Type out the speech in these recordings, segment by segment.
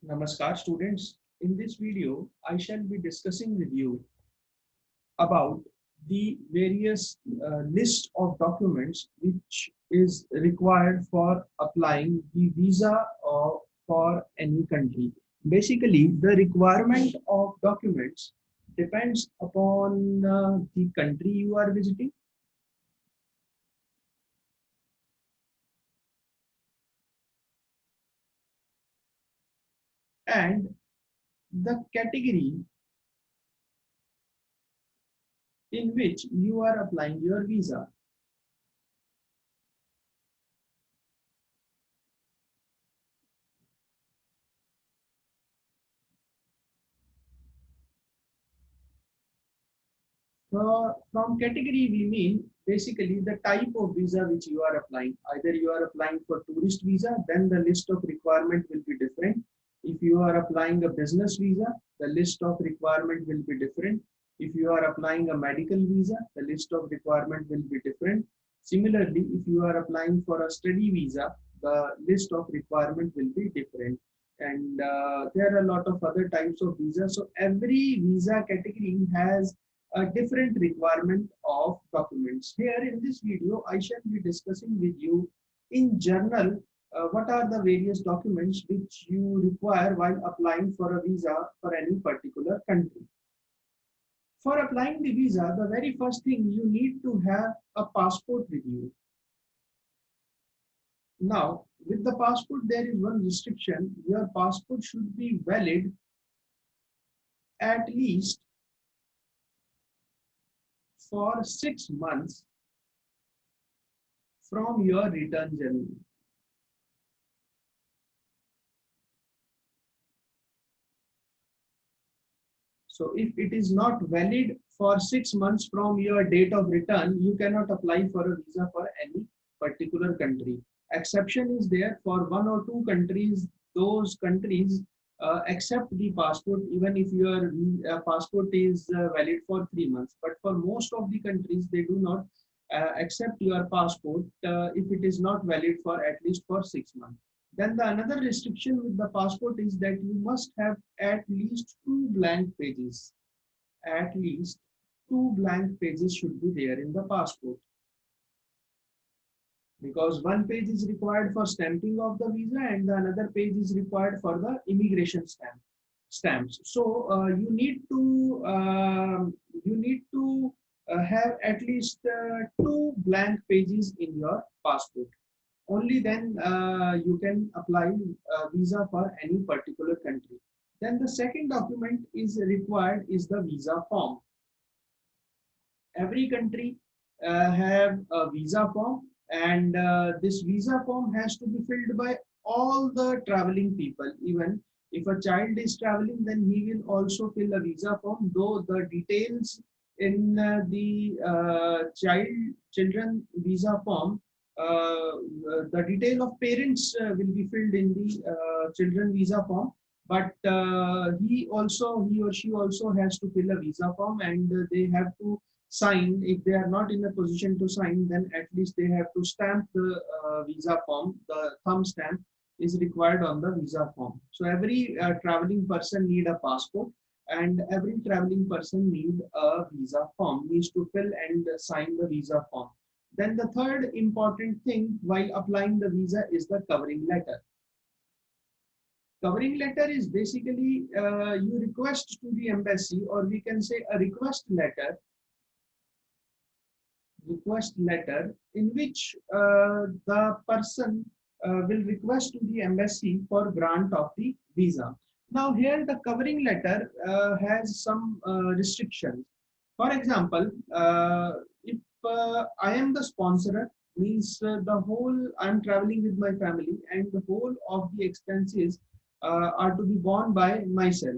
Namaskar students. In this video, I shall be discussing with you about the various list of documents which is required for applying the visa for any country. Basically, the requirement of documents depends upon the country you are visiting and the category in which you are applying your visa. From category, we mean basically the type of visa which you are applying. Either you are applying for tourist visa, then the list of requirement will be different. If you are applying a business visa, the list of requirement will be different. If you are applying a medical visa, the list of requirement will be different. Similarly, if you are applying for a study visa, the list of requirement will be different. And there are a lot of other types of visa. So every visa category has a different requirement of documents. Here in this video, I shall be discussing with you in general what are the various documents which you require while applying for a visa for any particular country. For applying the visa, the very first thing you need to have a passport with you. Now, with the passport, there is one restriction. Your passport should be valid at least for 6 months from your return journey. So if it is not valid for 6 months from your date of return, you cannot apply for a visa for any particular country. Exception is there for one or two countries. Those countries accept the passport even if your passport is valid for 3 months. But for most of the countries, they do not accept your passport if it is not valid for at least for 6 months. Then the another restriction with the passport is that you must have at least two blank pages. At least two blank pages should be there in the passport, because one page is required for stamping of the visa and the another page is required for the immigration stamps. So you need to have at least two blank pages in your passport. Only then you can apply visa for any particular country. Then the second document is required is the visa form. Every country have a visa form, and this visa form has to be filled by all the traveling people. Even if a child is traveling, then he will also fill a visa form, though the details in the children visa form, the detail of parents will be filled in the children visa form, but he or she also has to fill a visa form, and they have to sign. If they are not in a position to sign, then at least they have to stamp the visa form. The thumb stamp is required on the visa form. So every traveling person need a passport, and every traveling person need a visa form, needs to fill and sign the visa form. Then the third important thing while applying the visa is the covering letter. Covering letter is basically you request to the embassy, or we can say a request letter in which the person will request to the embassy for grant of the visa. Now here the covering letter has some restrictions. For example, if I am the sponsor, means the whole I am traveling with my family and the whole of the expenses are to be borne by myself,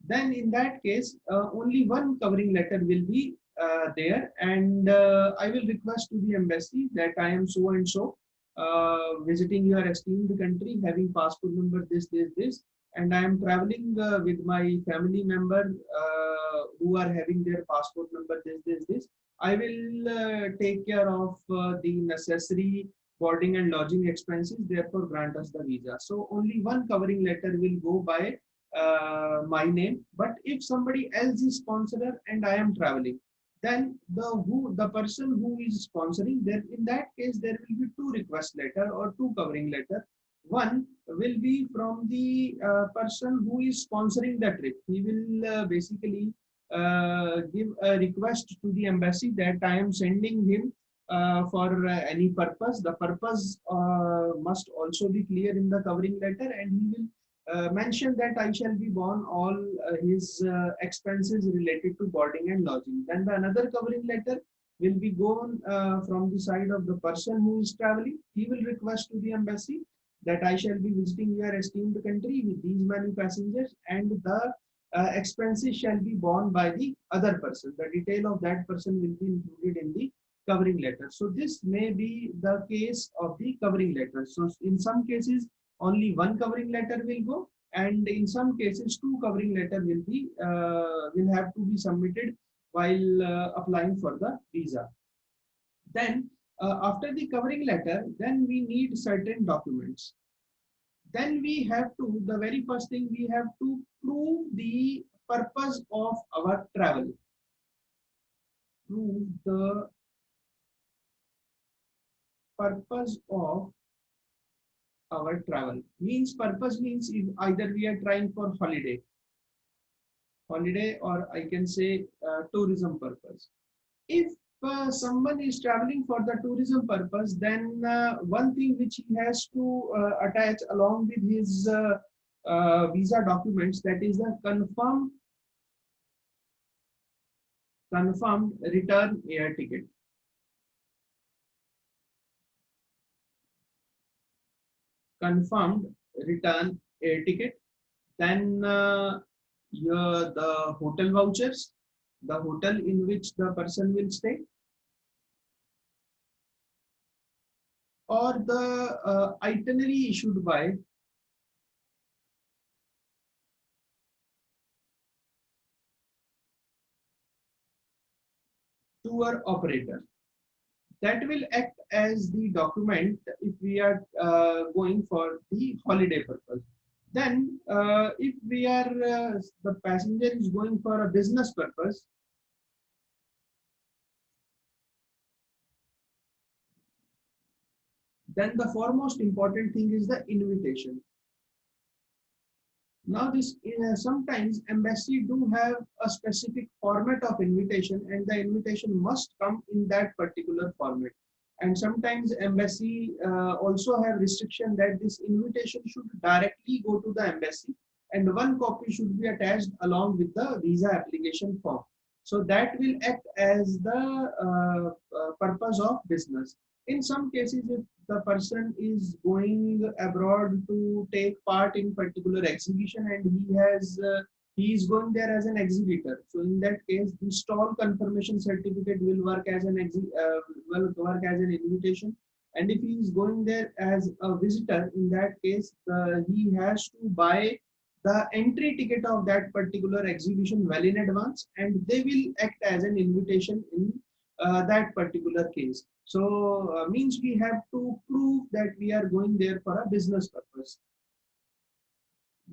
then in that case only one covering letter will be there, and I will request to the embassy that I am so and so visiting your esteemed country, having passport number this, and I am traveling with my family member who are having their passport number this. I will take care of the necessary boarding and lodging expenses, therefore grant us the visa. So only one covering letter will go by my name. But if somebody else is sponsor and I am traveling, then the person who is sponsoring, then in that case there will be two request letter or two covering letter. One will be from the person who is sponsoring the trip. He will basically give a request to the embassy that I am sending him for any purpose. The purpose must also be clear in the covering letter, and he will mention that I shall be borne all his expenses related to boarding and lodging. Then the another covering letter will be gone from the side of the person who is traveling. He will request to the embassy that I shall be visiting your esteemed country with these many passengers, and the expenses shall be borne by the other person. The detail of that person will be included in the covering letter. So this may be the case of the covering letter. So in some cases only one covering letter will go, and in some cases two covering letter will have to be submitted while applying for the visa. Then after the covering letter, then we need certain documents. Then we have to, the very first thing, we have to prove the purpose of our travel. Prove the purpose of our travel. Means purpose means if either we are trying for holiday, or I can say tourism purpose. If someone is traveling for the tourism purpose, then one thing which he has to attach along with his visa documents, that is the confirmed return air ticket. Confirmed return air ticket. Then the hotel vouchers, the hotel in which the person will stay, or the itinerary issued by tour operator. That will act as the document if we are going for the holiday purpose. Then if we are the passenger is going for a business purpose, then the foremost important thing is the invitation. Now this sometimes embassy do have a specific format of invitation, and the invitation must come in that particular format. And sometimes embassy also have restriction that this invitation should directly go to the embassy, and one copy should be attached along with the visa application form. So that will act as the purpose of business. In some cases, if the person is going abroad to take part in particular exhibition and he is going there as an exhibitor, so in that case the stall confirmation certificate will work as an invitation. And if he is going there as a visitor, in that case he has to buy the entry ticket of that particular exhibition well in advance, and they will act as an invitation in that particular case. So means we have to prove that we are going there for a business purpose.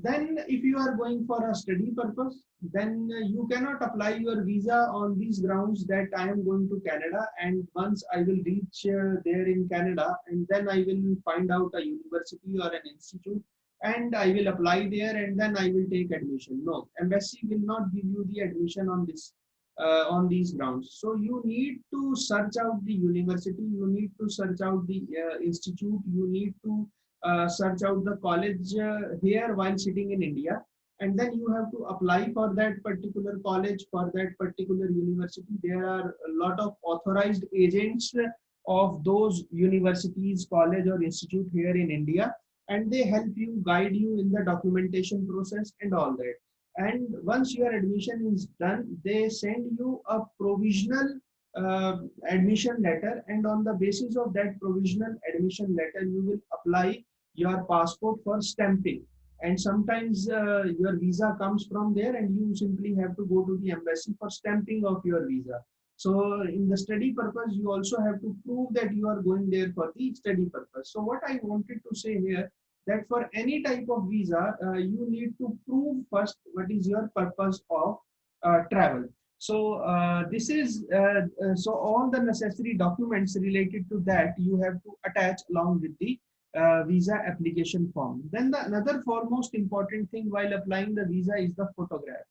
Then if you are going for a study purpose, then you cannot apply your visa on these grounds that I am going to Canada, and once I will reach there in Canada, and then I will find out a university or an institute and I will apply there and then I will take admission. No, embassy will not give you the admission on this on these grounds. So you need to search out the university, you need to search out the institute, you need to search out the college here while sitting in India, and then you have to apply for that particular college, for that particular university. There are a lot of authorized agents of those universities, college or institute here in India, and they help you, guide you in the documentation process and all that. And once your admission is done, they send you a provisional admission letter, and on the basis of that provisional admission letter you will apply your passport for stamping. And sometimes your visa comes from there and you simply have to go to the embassy for stamping of your visa. So in the study purpose, you also have to prove that you are going there for the study purpose. So what I wanted to say here, that for any type of visa, you need to prove first what is your purpose of travel. So so all the necessary documents related to that you have to attach along with the visa application form. Then the another foremost important thing while applying the visa is the photograph.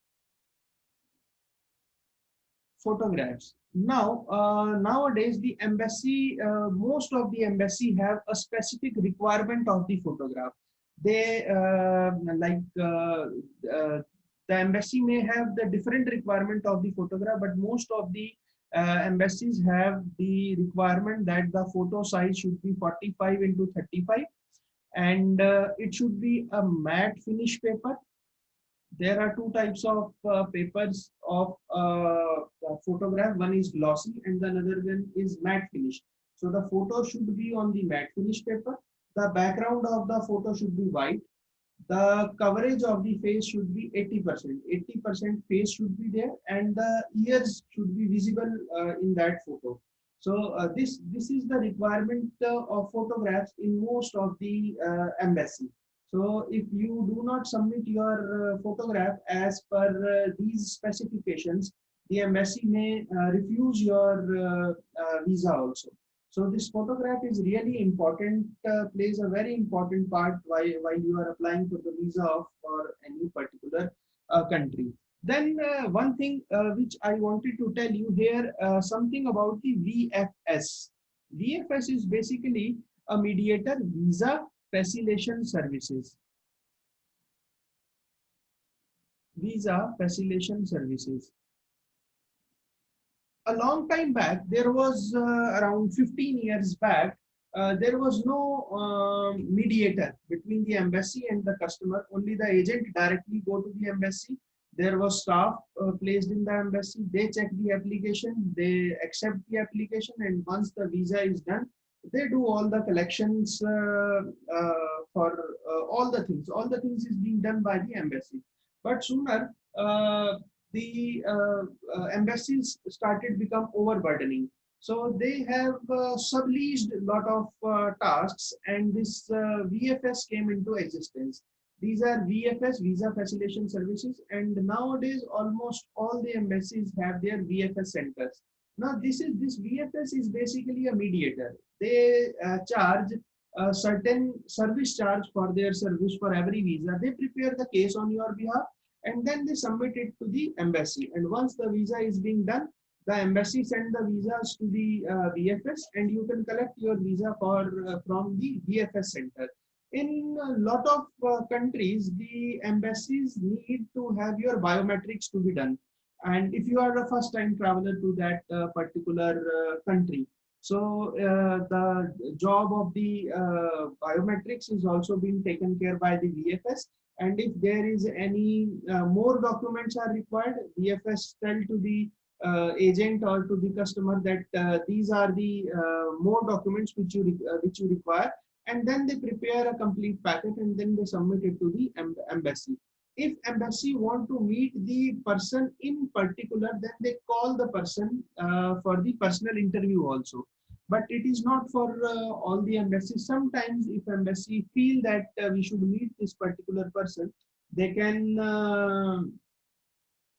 Photographs. Now, nowadays the embassy, most of the embassy have a specific requirement of the photograph. They the embassy may have the different requirement of the photograph, but most of the embassies have the requirement that the photo size should be 45 into 35, and it should be a matte finish paper. There are two types of papers of photograph. One is glossy and the another one is matte finish. So the photo should be on the matte finish paper. The background of the photo should be white. The coverage of the face should be 80%. 80% face should be there, and the ears should be visible in that photo. So this is the requirement of photographs in most of the embassy. So if you do not submit your photograph as per these specifications, the embassy may refuse your visa also. So this photograph is really important, plays a very important part while you are applying for the visa of for any particular country. Then one thing which I wanted to tell you here, something about the VFS. VFS is basically a mediator visa facilitation services. Visa facilitation services. A long time back, there was around 15 years back, there was no mediator between the embassy and the customer. Only the agent directly go to the embassy. There was staff placed in the embassy. They check the application, they accept the application, and once the visa is done, they do all the collections for all the things. All the things is being done by the embassy. But sooner, the embassies started become overburdening. So they have subleased a lot of tasks, and this VFS came into existence. These are VFS, visa facilitation services, and nowadays almost all the embassies have their VFS centers. Now this VFS is basically a mediator. They charge a certain service charge for their service for every visa. They prepare the case on your behalf, and then they submit it to the embassy. And once the visa is being done, the embassy send the visas to the VFS, and you can collect your visa from the VFS center. In a lot of countries, the embassies need to have your biometrics to be done. And if you are a first time traveler to that particular country, so the job of the biometrics is also being taken care by the VFS. And if there is any more documents are required, VFS tell to the agent or to the customer that these are the more documents which you require, and then they prepare a complete packet and then they submit it to the embassy. If embassy want to meet the person in particular, then they call the person for the personal interview also. But it is not for all the embassies. Sometimes if embassy feel that we should meet this particular person, they can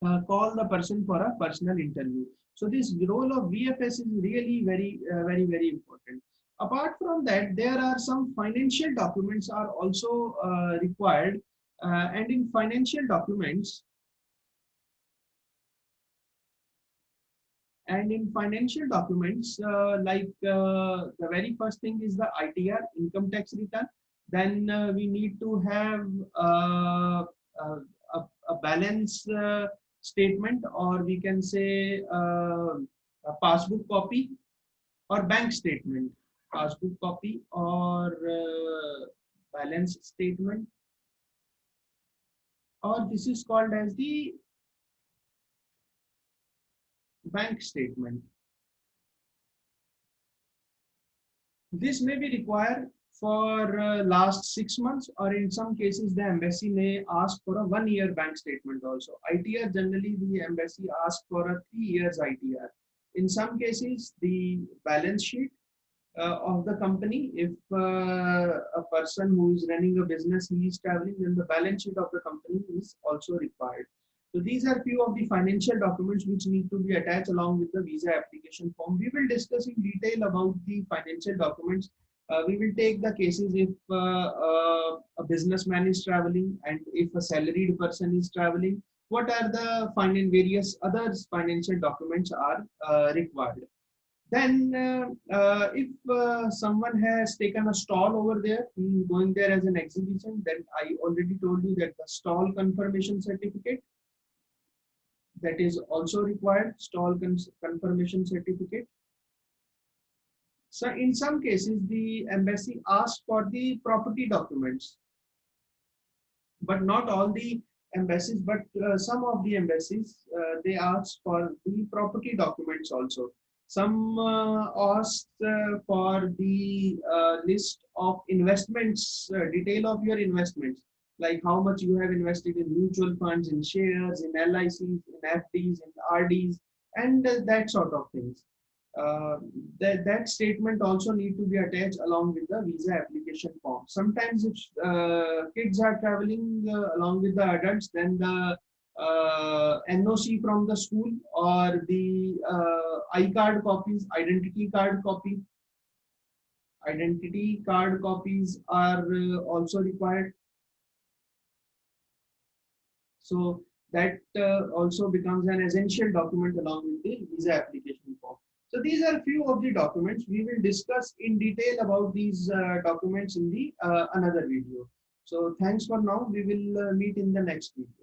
call the person for a personal interview. So this role of VFS is really very important. Apart from that, there are some financial documents are also required, and in financial documents, the very first thing is the ITR, income tax return. Then we need to have a balance statement, or we can say a passbook copy or bank statement. Passbook copy or balance statement, or this is called as the bank statement. This may be required for last 6 months, or in some cases the embassy may ask for a 1 year bank statement also. ITR, generally the embassy asks for a 3 years ITR. In some cases, the balance sheet of the company. If a person who is running a business, he is traveling, then the balance sheet of the company is also required. So these are few of the financial documents which need to be attached along with the visa application form. We will discuss in detail about the financial documents. We will take the cases if a businessman is traveling and if a salaried person is traveling, what are the various other financial documents are required. Then, if someone has taken a stall over there, he is going there as an exhibition, then I already told you that the stall confirmation certificate, that is also required, stall confirmation certificate. So in some cases, the embassy asks for the property documents, but not all the embassies, but some of the embassies, they ask for the property documents also. Some ask for the list of investments, detail of your investments, like how much you have invested in mutual funds, in shares, in LICs, in FDs, in RDs, and that sort of things. uh, that statement also need to be attached along with the visa application form. Sometimes if kids are traveling along with the adults, then the NOC from the school or the I-card copies, identity card copies are also required. So that also becomes an essential document along with the visa application form. So these are few of the documents. We will discuss in detail about these documents in the another video. So thanks for now. We will meet in the next video.